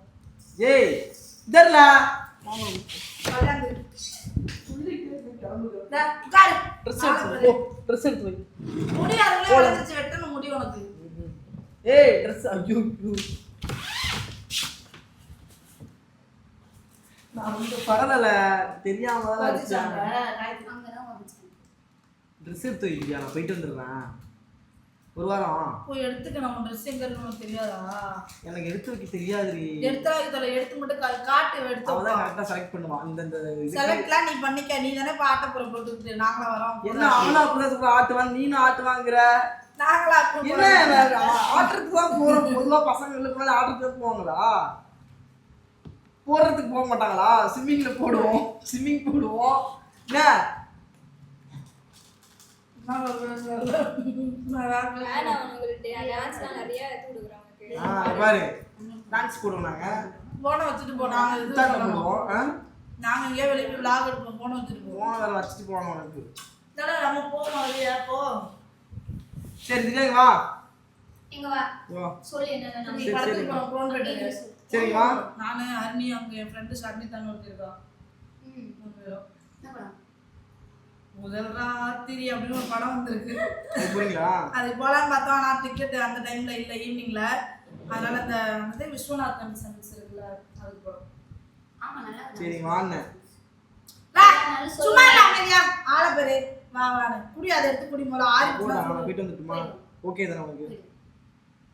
ஏய் இதர்ல ட்ரெஸ் எடுத்து வை. முடி அதுக்குள்ளே வளர்ந்துச்சு, வெட்டணும் முடி உனக்கு. ஏய் ட்ரெஸ் ஐயோ நான் வந்து பரவல தெரியாம தான் அடிச்சேன். அங்கதான் வந்துச்சு. ட்ரெஸ் எடுத்து வைக்கியா? நான் போயிட்டு வந்துடுறேன். ஒரு வாரம் போய் எடுத்துக்க. நம்ம ட்ரெஸ் எங்க இருக்கு உனக்கு தெரியாதா? எனக்கு எடுத்து வைக்க தெரியாதுடி. எடுத்து மட்டும் காட்டு எடுத்து. அவதான் கரெக்டா செலக்ட் பண்ணுவான். இந்த செலக்ட்லாம் நீ பண்ணிக்க. நீ தானே பாட்ட போற போட்டுக்கிட்டு நாங்களா வரோம். என்ன அவனும் அப்படிதான் சொல்ற ஆட்டுவான், நீனும் ஆட்டுவாங்கிற. நாங்களா என்ன ஆட்டுறதுக்கு தான் போறோம். பொதுவா பசங்களுக்கு ஆட்டுறதுக்கு தான் போவாங்களா? போடுறதுக்கு போக மாட்டாங்களா? ஸ்விம்மிங்ல போடுவோம், ஸ்விம்மிங் போடுவோம். என்ன பாரு டான்ஸ் போடுவோம். நாங்க போன வச்சுட்டு போனாங்க. நாங்க எங்கேயோ வெளியே போய் விளாக் எடுப்போம். போன வச்சுட்டு போவோம். வேற வச்சுட்டு போனோம். உனக்கு நம்ம போவோம் வெளியே போ. சரி திடீர்னு வா. இங்க வா. சொல்லு என்ன நீ படத்துக்கு போறோம். போன் பண்ணிட்டு சரி வா. நானு அருணி அவங்க என் ஃப்ரெண்டு ஷர்னி தான் ஒருத்திருக்கா. என்ன படம்? முதல் ராத்திரி அப்படின்னு ஒரு படம் வந்திருக்கு. போறீங்களா? அது போலான்னு பார்த்தோம். ஆனால் டிக்கெட் அந்த டைம்ல இல்லை, ஈவினிங்ல. அதனால இந்த வந்து விஸ்வநாதன் சன்ஸ் இருக்குல்ல, அதுக்கு போறோம். ஆமா நல்லா இருக்கு. சரி வாண்ணே. சும்மா இல்ல அமைதியா ஆள பேரு வா வான்னு குடி. அதை எடுத்து குடி. முதல்ல ஆறி போடா நான் போயிட்டு வந்துட்டுமா? ஓகே தானே உனக்கு?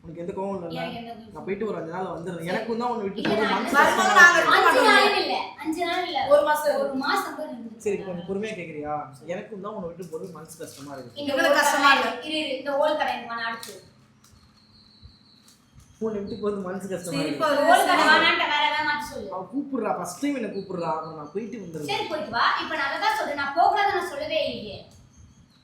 உனக்கு எந்த கோவம் இல்ல? நான் போயிட்டு ஒரு 5 நாள் வந்துடுறேன். எனக்கும் தான் உன்னை விட்டு போறது மனசு வரும்போது நாங்க இருக்க 5 மாட்டோம். நாள் இல்ல, 5 நாள் இல்ல, ஒரு மாசம் கூட இருந்துச்சு. சரி கொஞ்சம் பொறுமையா கேக்குறியா? எனக்கும் தான் உன்னை விட்டு போறது மனசு கஷ்டமா இருக்கு. இந்த கஷ்டமா இல்ல. இரு இந்த ஓல் கடை எனக்கு வேணா அடுத்து. உன்னை விட்டு போறது மனசு கஷ்டமா இருக்கு. ஓல் கடை வேணான்ட்ட வேற ஏதாவது மாத்தி சொல்லு. அவ கூப்பிடுறா, ஃபர்ஸ்ட் டைம் என்ன கூப்பிடுறா. அப்புறம் நான் போயிட்டு வந்துடுறேன். சரி போயிட்டு வா. இப்போ நான் அதான் சொல்றேன், நான் போகக்கூடாது நான் சொல்லவே இல்லையே.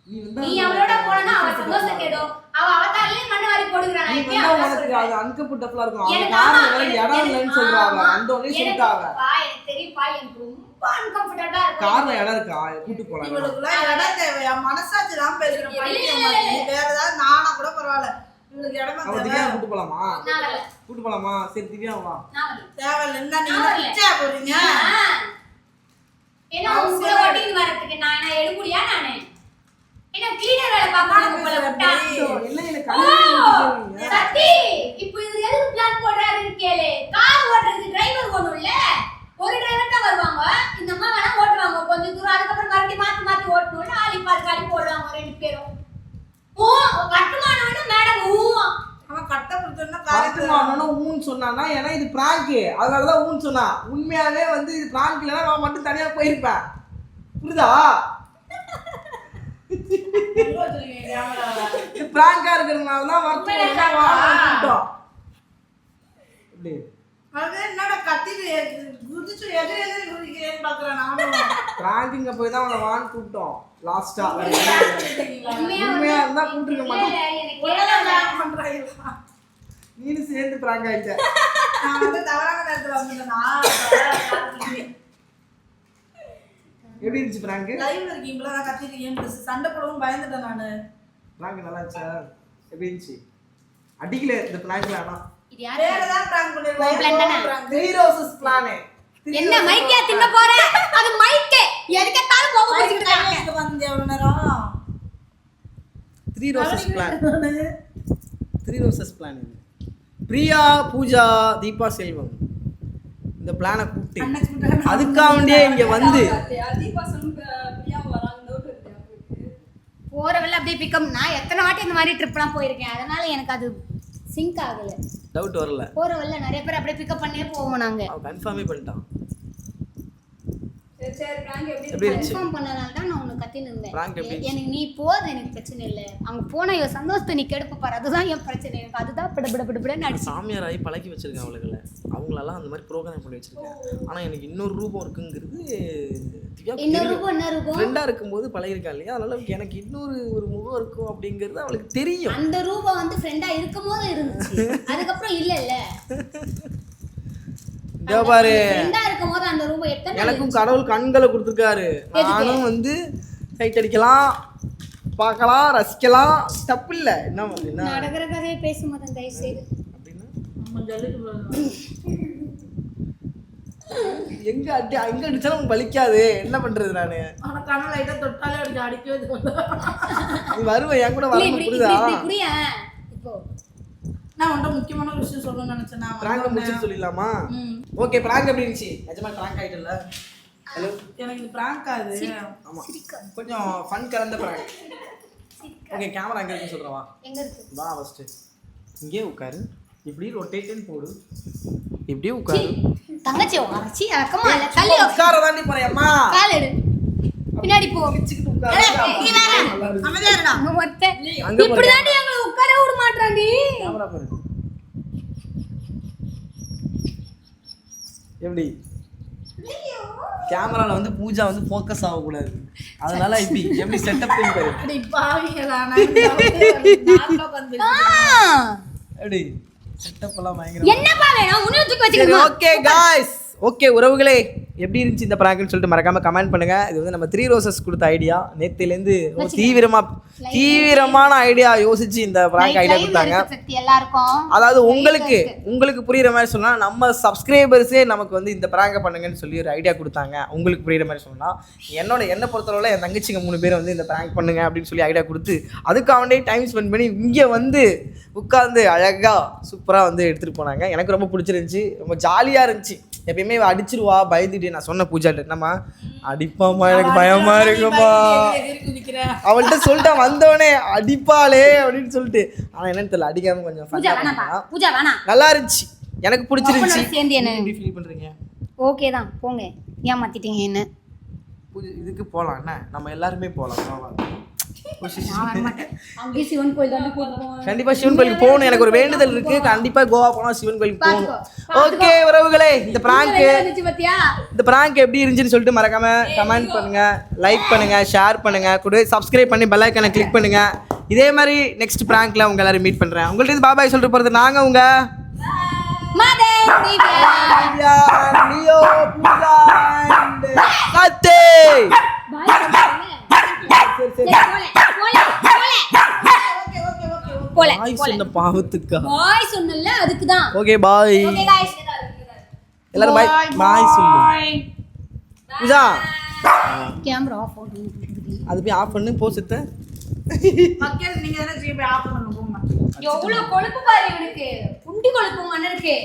நீ நீ அவளோட போனா அவ சந்தோஷம் கேடும். அவ அவதாரிலே மண்ணு வாரி போடுறானே. நீ வந்தா உனக்கு அது அன்கம்ஃபர்டபுளா இருக்கும். அந்த காரணம் இடம் இல்லன்னு சொல்றாங்க. அந்த ஒண்ணே சொல்லிட்டாங்க. எனக்கு தெரியும்பா, எனக்கு ரொம்ப அன்கம்ஃபர்டபுளா இருக்கு. காரணம் இடம் இருக்கா? கூட்டி போலாம். இவளுக்குள்ள இடம் தேவையா? மனசாட்சி தான் பேசுற பைத்தியம் மாதிரி. வேற ஏதாவது நானா கூட பரவாயில்ல. இவளுக்கு இடமா அவ தேவை. திவ்யா கூட்டி போலாமா? நான் வரல. கூட்டி போலாமா? சரி திவ்யா வா. நான் வரல. தேவையில்ல. என்ன நீங்க பிச்சை போறீங்க? ஏன்னா உங்களை ஓட்டிட்டு வரதுக்கு நான் எடுக்குறியா நானு? என்ன கிளீனர் வேலை பார்க்கணும் உங்களை விட்டா? இல்ல எனக்கு கல்யாணம் சத்தி, இப்போ இது எதுக்கு பிளான் போடுறாருன்னு கேளு. கார் ஓட்டுறதுக்கு டிரைவர் ஒண்ணும் இல்ல, ஒரு டிரைவர் தான் வருவாங்க. இந்த அம்மா வேணா ஓட்டுவாங்க கொஞ்சம் தூரம், அதுக்கப்புறம் மறுபடியும் மாத்தி ஓட்டணும்னு ஆளி பாதி போடுவாங்க 2 பேரும். ஓ கட்டுமானம்னு மேடம் ஊ அவன் கட்டப்படுத்தணும்னா கரெக்டான ஊன்னு சொன்னானா? ஏன்னா இது பிராங்க், அதனாலதான் ஊன்னு சொன்னா. உண்மையாவே வந்து இது பிராங்க் இல்லைன்னா நான் மட்டும் தனியா போயிருப்பேன். புரியுதா? இது பிராங்கா இருக்கிறதுனால தான் வருத்தம். இப்படி அது என்னடா கத்திட்டு குதிச்சு எதிரே குதிக்கிறேன்னு பாக்குறேன் நானும். பிராங்கிங்க போய் தான் அவனை வான்னு கூப்பிட்டோம் லாஸ்டா. உண்மையா இருந்தா கூப்பிட்டுருக்க மாட்டேன். பண்றாங்க. நீனு சேர்ந்து பிராங்க் ஆயிட்ட. நான் வந்து தவறான நேரத்துல வந்துட்டேனா? எப்படி இருந்துச்சு பிராங்க்? லைவ்ல இருக்கீங்களா? நான் கத்திட்டு ஏன் சண்டை போடவும் பயந்துட்டேன் நானு. பிராங்க் நல்லா இருந்துச்சா? எப்படி இருந்துச்சு? அடிக்கல இந்த பிராங்க்ல. ஆனா இது யாரு? வேற ஏதாவது prank Plan தானே? பண்ணிருக்கேன். 3 roses plan. என்ன மைக்கே தின்ன போற? அது மைக்கே எதுக்கத்தாலும் கோபம் பிடிச்சிட்டு இருக்காங்க. இங்க வந்து எவ்வளவு நேரம் 3 roses plan. 3 roses plan இது. பிரியா, பூஜா, தீபா, செல்வம் இந்த பிளானை கூப்பிட்டு அதுக்காண்டியே இங்க வந்து போற வெள்ள அப்படியே பிக்கம். நான் எத்தனை வாட்டி இந்த மாதிரி ட்ரிப்லாம் போயிருக்கேன், அதனால எனக்கு அது சிங்க் ஆகல. டவுட் வரல. போற வெள்ள நிறைய பேர் அப்படியே பிக்கப் பண்ணியே போவோம் நாங்க. அவ கன்ஃபார்மே பண்ணிட்டான். சரி பிராங்க் எப்படி இருந்துச்சு? கன்ஃபார்ம் பண்ணனால தான் நான் உனக்கு கத்தின்னு Prank எப்படி இருந்தேன். எனக்கு நீ போறது எனக்கு பிரச்சனை இல்ல, அங்க போனா இவ சந்தோஷத்தை நீ கெடுப்ப பாரு, அதுதான் என் பிரச்சனை. எனக்கு அதுதான் பிடபிடன்னு அடிச்சு சாமியார் ஆகி பழக்கி வச்சிருக்கேன் அவளுக்குள்ள. அவங்க அவங்களெல்லாம் அந்த மாதிரி ப்ரோக்ராம் பண்ணி வச்சிருக்கேன். ஆனால் எனக்கு இன்னொரு ரூபம் இருக்குங்கிறது திவ்யா இன்னொரு ரூபம் என்ன ரூபம்? ஃப்ரெண்டாக இருக்கும்போது பழகிருக்கா இல்லையா, அதனால எனக்கு இன்னொரு ஒரு முகம் இருக்கும் அப்படிங்கிறது அவளுக்கு தெரியும். அந்த ரூபம் வந்து ஃப்ரெண்டா இருக்கும்போது இருந்துச்சு, அதுக்கப்புறம் இல்ல பாரு, ஃப்ரெண்டா இருக்கும்போது அந்த ரூபம் எத்தனை எனக்கும் கடவுள் கண்களை கொடுத்துருக்காரு. நானும் வந்து கைட் அடிக்கலாம், பார்க்கலாம், ரசிக்கலாம், தப்பு இல்லை. என்ன நடக்கிற கதையை பேசும்போது தயவு செய்து எங்க அடிச்சாலும் பலிக்காது, என்ன பண்றது நானு? ஆனா கண்ணு லைட்டா தொட்டாலே அடிக்க அடிக்கவே நீ வருவ என் கூட வரணும், புரியுதா? புரியா? இப்போ நான் உன்கிட்ட முக்கியமான ஒரு விஷயம் சொல்லணும்னு நினைச்சேன். நான் பிராங்க் முடிச்சு சொல்லிடலாமா? ஓகே, பிராங்க் எப்படி இருந்துச்சு? நிஜமா பிராங்க் ஆயிட்டல? ஹலோ, எனக்கு இது பிராங்க் ஆகுது. ஆமா, கொஞ்சம் ஃபன் கலந்த பிராங்க். ஓகே, கேமரா எங்க இருக்குன்னு சொல்றவா? எங்க இருக்கு? வா ஃபர்ஸ்ட் இங்கே உட்காரு, இப்படி ரொட்டேட் போடு, இப்படி உட்காரு. தங்கச்சி உட்காரச்சி அக்கமா இல்ல, தள்ளி உட்கார தாண்டி போறேன். அம்மா கால் எடு, பின்னாடி போ. கிச்சிட்டு உட்காரு. நீ வேற அமைதியா இருடா. மொட்டை அங்க இப்படி தாண்டி எங்களை உட்கார விட மாட்டான்டி. கேமரா பாரு. எப்படி கேமரால வந்து பூஜா வந்து ஃபோக்கஸ் ஆகக்கூடாது, அதனால இப்படி எப்படி செட்டப் பண்ணி பாரு. அடி பாவிங்களா, நான் நார்மலா வந்து எப்படி செட்டப் எல்லாம் பயங்கர. என்னப்பா வேணும்? முன்னூத்துக்கு வச்சுக்கோ. ஓகே गाइस, ஓகே உறவுகளே, எப்படி இருந்துச்சு இந்த பிராங்க்னு சொல்லிட்டு மறக்காம கமெண்ட் பண்ணுங்க. இது வந்து நம்ம 3 ரோசஸ் கொடுத்த ஐடியா. நேத்திலேருந்து தீவிரமான ஐடியா யோசிச்சு இந்த பிராங்க் ஐடியா கொடுத்தாங்க. எல்லாருக்கும் அதாவது உங்களுக்கு புரியுற மாதிரி சொன்னா, நம்ம சப்ஸ்கிரைபர்ஸே நமக்கு வந்து இந்த பிராங்கை பண்ணுங்கன்னு சொல்லி ஒரு ஐடியா கொடுத்தாங்க. உங்களுக்கு புரியுற மாதிரி சொன்னா, என்னை பொறுத்தளவில் என் தங்கச்சிங்க 3 பேர் வந்து இந்த பிராங்க் பண்ணுங்க அப்படின்னு சொல்லி ஐடியா கொடுத்து, அதுக்காகவே டைம் ஸ்பெண்ட் பண்ணி இங்கே வந்து உட்காந்து அழகா சூப்பராக வந்து எடுத்துகிட்டு போனாங்க. எனக்கு ரொம்ப பிடிச்சிருந்துச்சி, ரொம்ப ஜாலியாக இருந்துச்சு. எப்பயுமே அடிச்சிருவா பயந்துட்டு, நான் சொன்ன பூஜாட்ட நம்ம அடிப்பாமா, எனக்கு பயமா இருக்குமா, அவள்கிட்ட சொல்லிட்டா வந்தோடனே அடிப்பாளே அப்படின்னு சொல்லிட்டு. ஆனால் என்னன்னு தெரியல, அடிக்காம கொஞ்சம் நல்லா இருந்துச்சு, எனக்கு பிடிச்சிருந்துச்சு. எப்படி ஃபீல் பண்றீங்க? ஓகே தான், போங்க, ஏமாத்திட்டீங்க என்ன. இதுக்கு போகலாம், என்ன நம்ம எல்லாருமே போகலாம். கண்டிப்பா சிவன் கோயிலுக்கு போகணும், எனக்கு ஒரு வேண்டுதல் இருக்கு. கண்டிப்பா கோவா போனா சிவன் கோயிலுக்கு போகணும். ஓகே உறவுகளே, இந்த பிராங்க் எப்படி இருந்துச்சுன்னு சொல்லிட்டு மறக்காம கமெண்ட் பண்ணுங்க, லைக் பண்ணுங்க, ஷேர் பண்ணுங்க, கூட சப்ஸ்கிரைப் பண்ணி பெல் ஐகானை கிளிக் பண்ணுங்க. இதே மாதிரி நெக்ஸ்ட் பிராங்க்ல உங்க எல்லாரும் மீட் பண்றேன். உங்கள்ட்ட பாய் பாய் சொல்லிட்டு போறது நாங்க உங்க லியோ பூஜா அண்ட் கத்தே. பாய் சொன்ன பாவத்துக்கா பாய் சொன்னல, அதுக்கு தான். Okay bye. ஓகே गाइस, எல்லாரும் பாய் சொல்லு. பூஜா கேமரா ஆஃப் பண்ணு, அது போய் ஆஃப் பண்ணு, போ செத்த மக்கள் நீங்க தான ஜிபே ஆஃப் பண்ணுங்க போங்க. எவ்வளவு கொழுப்பு பாரு இவனுக்கு, புண்டி கொழுப்பு மண்ணனுக்கு.